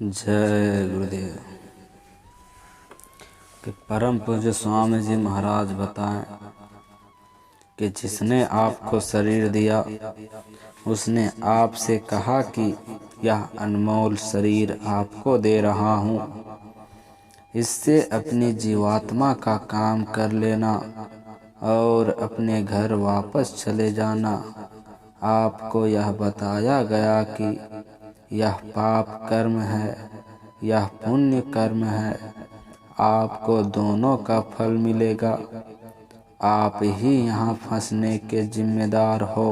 जय गुरुदेव। कि परम पूज्य स्वामी जी महाराज बताएं कि जिसने आपको शरीर दिया उसने आपसे कहा कि यह अनमोल शरीर आपको दे रहा हूँ, इससे अपनी जीवात्मा का काम कर लेना और अपने घर वापस चले जाना। आपको यह बताया गया कि यह पाप कर्म है, यह पुण्य कर्म है, आपको दोनों का फल मिलेगा। आप ही यहाँ फंसने के जिम्मेदार हो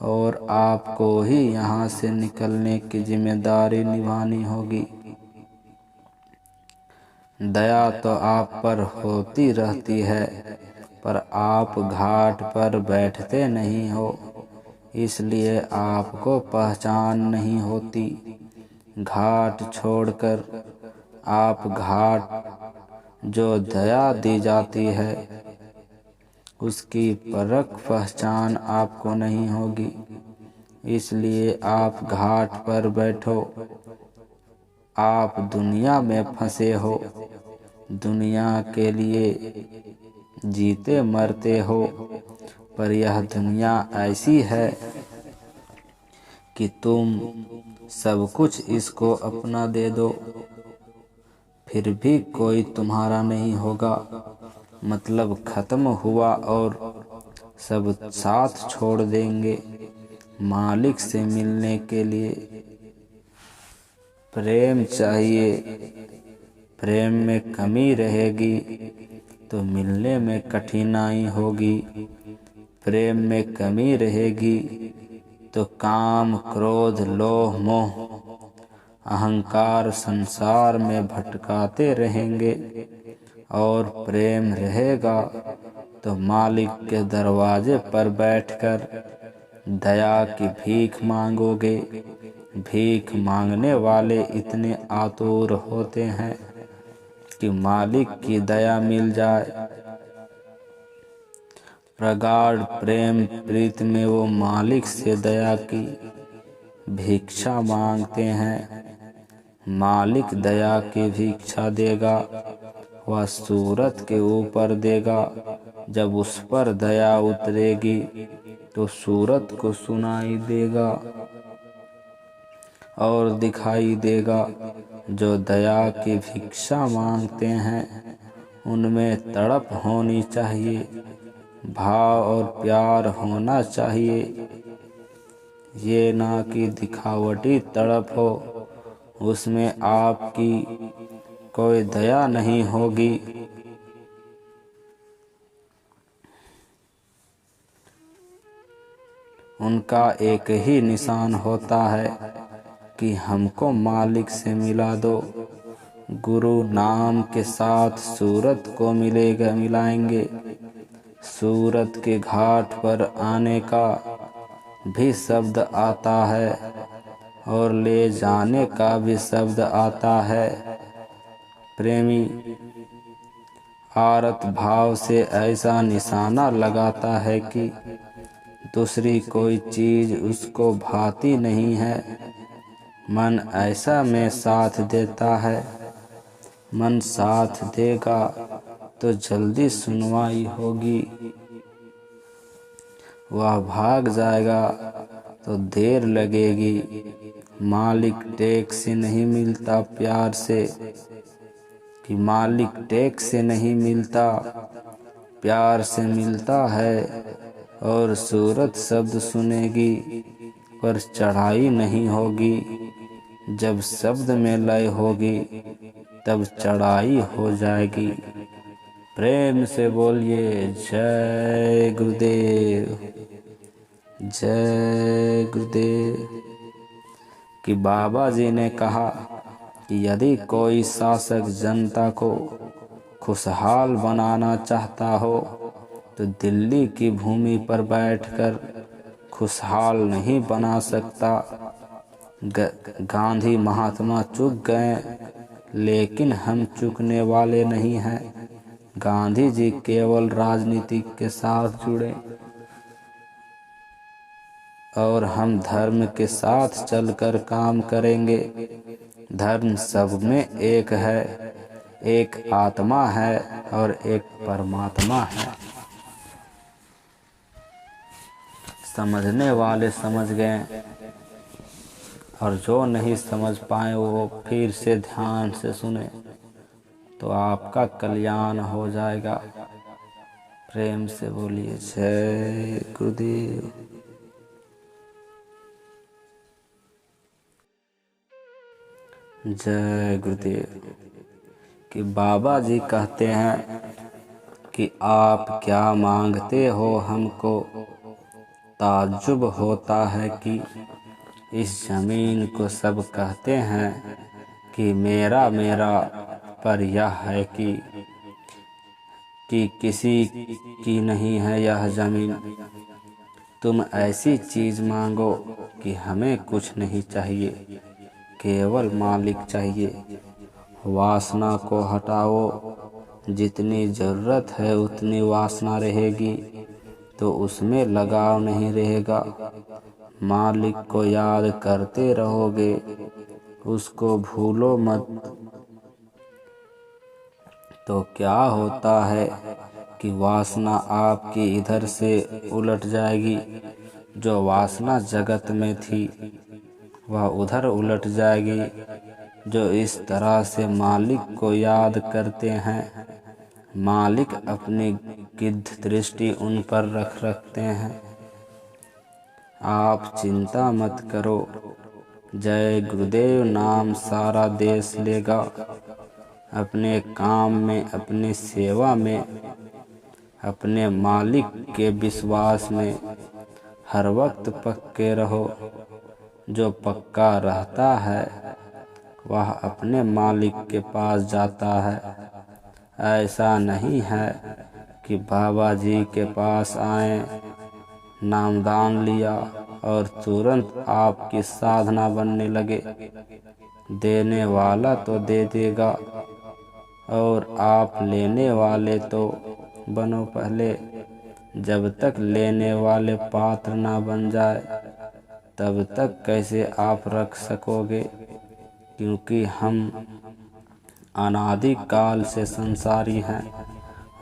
और आपको ही यहाँ से निकलने की जिम्मेदारी निभानी होगी। दया तो आप पर होती रहती है, पर आप घाट पर बैठते नहीं हो, इसलिए आपको पहचान नहीं होती। घाट छोड़कर आप घाट जो दया दी जाती है उसकी परख पहचान आपको नहीं होगी, इसलिए आप घाट पर बैठो। आप दुनिया में फंसे हो, दुनिया के लिए जीते मरते हो, पर यह दुनिया ऐसी है कि तुम सब कुछ इसको अपना दे दो, फिर भी कोई तुम्हारा नहीं होगा। मतलब खत्म हुआ और सब साथ छोड़ देंगे। मालिक से मिलने के लिए प्रेम चाहिए, प्रेम में कमी रहेगी तो मिलने में कठिनाई होगी। प्रेम में कमी रहेगी तो काम, क्रोध, लोभ, मोह, अहंकार संसार में भटकाते रहेंगे। और प्रेम रहेगा तो मालिक के दरवाजे पर बैठकर दया की भीख मांगोगे। भीख मांगने वाले इतने आतुर होते हैं कि मालिक की दया मिल जाए। प्रगाढ़ प्रेम प्रीत में वो मालिक से दया की भिक्षा मांगते हैं। मालिक दया की भिक्षा देगा, वह सूरत के ऊपर देगा। जब उस पर दया उतरेगी तो सूरत को सुनाई देगा और दिखाई देगा। जो दया की भिक्षा मांगते हैं उनमें तड़प होनी चाहिए, भाव और प्यार होना चाहिए। ये ना कि दिखावटी तड़प हो, उसमें आपकी कोई दया नहीं होगी। उनका एक ही निशान होता है कि हमको मालिक से मिला दो। गुरु नाम के साथ सूरत को मिलाएंगे। सूरत के घाट पर आने का भी शब्द आता है और ले जाने का भी शब्द आता है। प्रेमी आरत भाव से ऐसा निशाना लगाता है कि दूसरी कोई चीज उसको भाती नहीं है। मन ऐसा में साथ देता है। मन साथ देगा तो जल्दी सुनवाई होगी। वह भाग जाएगा तो देर लगेगी। मालिक टेक से नहीं मिलता प्यार से, कि मालिक टेक से नहीं मिलता, प्यार से मिलता है। और सूरत शब्द सुनेगी पर चढ़ाई नहीं होगी। जब शब्द में लय होगी तब चढ़ाई हो जाएगी। प्रेम से बोलिए जय गुरुदेव, जय गुरुदेव। कि बाबा जी ने कहा कि यदि कोई शासक जनता को खुशहाल बनाना चाहता हो तो दिल्ली की भूमि पर बैठकर खुशहाल नहीं बना सकता। गांधी महात्मा चूक गए, लेकिन हम चूकने वाले नहीं हैं। गांधी जी केवल राजनीति के साथ जुड़े और हम धर्म के साथ चलकर काम करेंगे। धर्म सब में एक है, एक आत्मा है और एक परमात्मा है। समझने वाले समझ गए और जो नहीं समझ पाए वो फिर से ध्यान से सुने तो आपका कल्याण हो जाएगा। प्रेम से बोलिए जय गुरुदेव। जय गुरुदेव। कि बाबा जी कहते हैं कि आप क्या मांगते हो हमको ताज्जुब होता है कि इस जमीन को सब कहते हैं कि मेरा मेरा, पर यह है कि किसी की नहीं है यह जमीन। तुम ऐसी चीज मांगो कि हमें कुछ नहीं चाहिए, केवल मालिक चाहिए। वासना को हटाओ, जितनी ज़रूरत है उतनी वासना रहेगी तो उसमें लगाव नहीं रहेगा। मालिक को याद करते रहोगे, उसको भूलो मत। तो क्या होता है कि वासना आपकी इधर से उलट जाएगी। जो वासना जगत में थी वह उधर उलट जाएगी। जो इस तरह से मालिक को याद करते हैं, मालिक अपनी गिद्ध दृष्टि उन पर रखते हैं। आप चिंता मत करो, जय गुरुदेव नाम सारा देश लेगा। अपने काम में, अपनी सेवा में, अपने मालिक के विश्वास में हर वक्त पक्के रहो। जो पक्का रहता है वह अपने मालिक के पास जाता है। ऐसा नहीं है कि बाबा जी के पास आए, नामदान लिया और तुरंत आपकी साधना बनने लगे। देने वाला तो दे देगा और आप लेने वाले तो बनो पहले। जब तक लेने वाले पात्र ना बन जाए तब तक कैसे आप रख सकोगे, क्योंकि हम अनादि काल से संसारी हैं,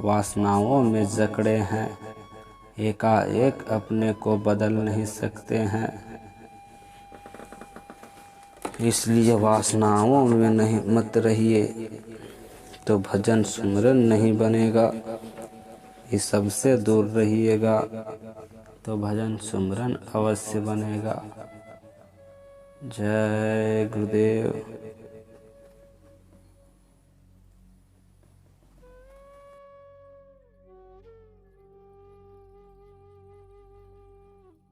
वासनाओं में जकड़े हैं, एकाएक अपने को बदल नहीं सकते हैं। इसलिए वासनाओं में नहीं मत रहिए तो भजन सुमरन नहीं बनेगा। इस सबसे दूर रहिएगा तो भजन सुमरन अवश्य बनेगा। जय गुरुदेव।